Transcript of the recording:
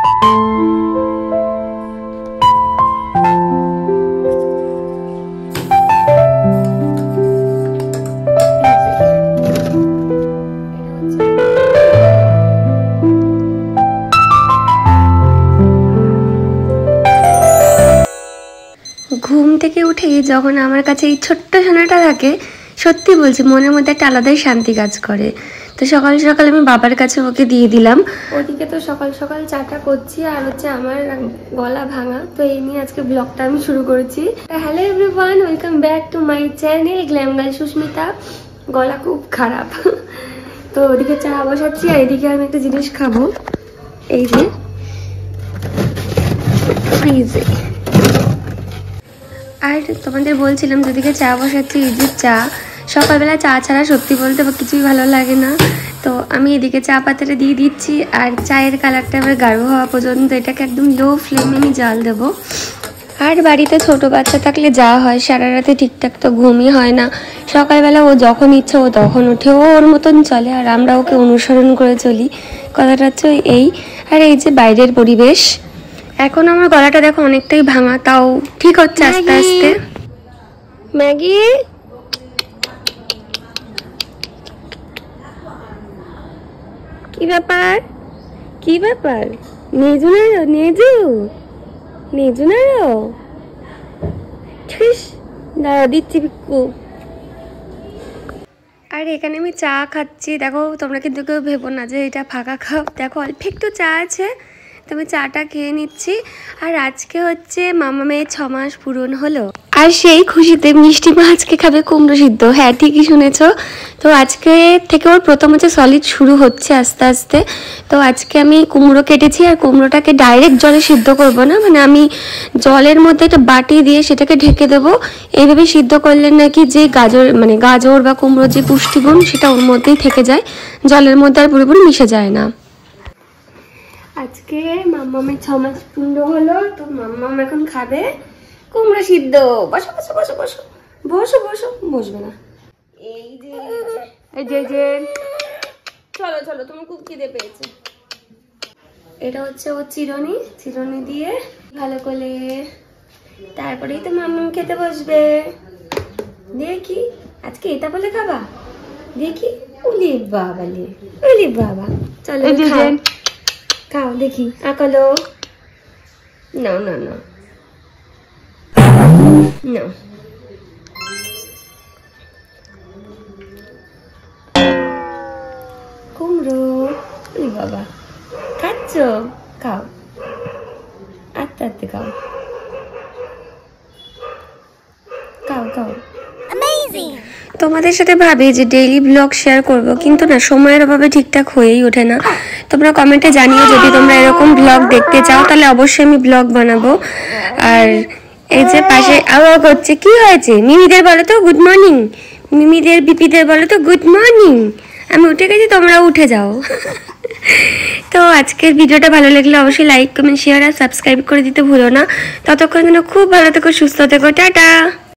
ঘুম থেকে উঠেই যখন আমার কাছে এই ছোট্ট সোনাটা থাকে, সত্যি বলছি মনের মধ্যে একটা আলাদাই শান্তি কাজ করে। তো সকাল সকাল আমি বাবার কাছে ওকে দিয়ে দিলাম। ওদিকে তো সকাল সকাল চাটা করছি, আর হচ্ছে আমার গলা ভাঙা, তো এই নিয়ে আজকে ব্লগটা আমি শুরু করেছি। Hello everyone, welcome back to my channel glam girl Sushmita. গলা খুব খারাপ, তো ওদিকে চা বসাচ্ছি, আর এদিকে আমি একটা জিনিস খাবো, এই যে ফ্রিজে। আর তোমাদের বলছিলাম যেদিকে চা বসাচ্ছি, এই যে চা, সকালবেলা চা ছাড়া সত্যি বলতে কিছুই ভালো লাগে না। তো আমি এদিকে চা পাতাটা দিয়ে দিচ্ছি, আর চায়ের কালারটা আবার গাঢ় হওয়া পর্যন্ত এটাকে একদম লো ফ্লেমে আমি জাল দেবো। আর বাড়িতে ছোট বাচ্চা থাকলে যা হয়, সারা রাতে ঠিকঠাক তো ঘুমই হয় না। সকালবেলা ও যখন ইচ্ছা ও তখন উঠে, ও ওর মতন চলে, আর আমরা ওকে অনুসরণ করে চলি। কথাটা হচ্ছে এই। আর এই যে বাইরের পরিবেশ, এখন আমার গলাটা দেখো অনেকটাই ভাঙা, তাও ঠিক হচ্ছে আস্তে আস্তে। ম্যাগি, কি ব্যাপার কি ব্যাপার? নেজু নাড়ো, নেজু নেজু নাড়ো, ঠিস দাঁড়া দিচ্ছি বিক্কু। আর এখানে আমি চা খাচ্ছি, দেখো তোমরা কিন্তু কেউ ভেবো না যে এটা ফাঁকা খাও, দেখো অল্প একটু চা আছে, তো আমি চাটা খেয়ে নিচ্ছি। আর আজকে হচ্ছে মামা মেয়ের 6 মাস পূরণ হলো, আর সেই খুশিতে মিষ্টি মা আজকে খাবে কুমড়ো সিদ্ধ। হ্যাঁ, ঠিকই শুনেছো। তো আজকে থেকে ওর প্রথম হচ্ছে সলিড শুরু হচ্ছে আস্তে আস্তে। তো আজকে আমি কুমড়ো কেটেছি, আর কুমড়োটাকে ডাইরেক্ট জলে সিদ্ধ করব না, মানে আমি জলের মধ্যে একটা বাটি দিয়ে সেটাকে ঢেকে দেবো। এইভাবে সিদ্ধ করলে নাকি যে গাজর বা কুমড়োর যে পুষ্টিগুণ সেটা ওর মধ্যেই থেকে যায়, জলের মধ্যে আর পুরোপুরি মিশে যায় না। আজকে মাম্মামের 6 মাস পূর্ণ হলো, তো মাম্মাম এখন খাবে কুমড়ো সিদ্ধ। বসো বসো বসো বসো বসো বসো, বসবে না। এই যে এই যে যে চলো চলো, তোমার খুব খিদে পেয়েছে। এটা হচ্ছে ও চিরুনি, চিরুনি দিয়ে ভালো করে, তারপরেই তো মাম্মাম খেতে বসবে। দেখি আজকে এটা বলে খাবা, দেখি। উলি বাবা লে, উলি বাবা, চলো খাও দেখি। আকালো, না না না না, কুমড়ো, উলি বাবা খাচ্ছ, খাও আস্তে আস্তে খাও, খাও খাও। তোমাদের সাথে ভাবি যে ডেইলি ব্লগ শেয়ার করব, কিন্তু না, সময়ের অভাবে ঠিকঠাক হয়েই ওঠে না। তোমরা কমেন্টে জানিও যদি তোমরা এরকম ব্লগ দেখতে চাও, তাহলে অবশ্যই আমি ব্লগ বানাবো। আর এই যে পাশে আওয়া করছে, কি হয়েছে? মিমিদের বলো তো গুড মর্নিং, মিমিদের বিপিদের বলো তো গুড মর্নিং। আমি উঠে গেছি, তোমরা উঠে যাও। তো আজকের ভিডিওটা ভালো লাগলে অবশ্যই লাইক কমেন্ট শেয়ার আর সাবস্ক্রাইব করে দিতে ভুলো না। ততক্ষণ যেন খুব ভালো থেকো, সুস্থ থেকো, টাটা।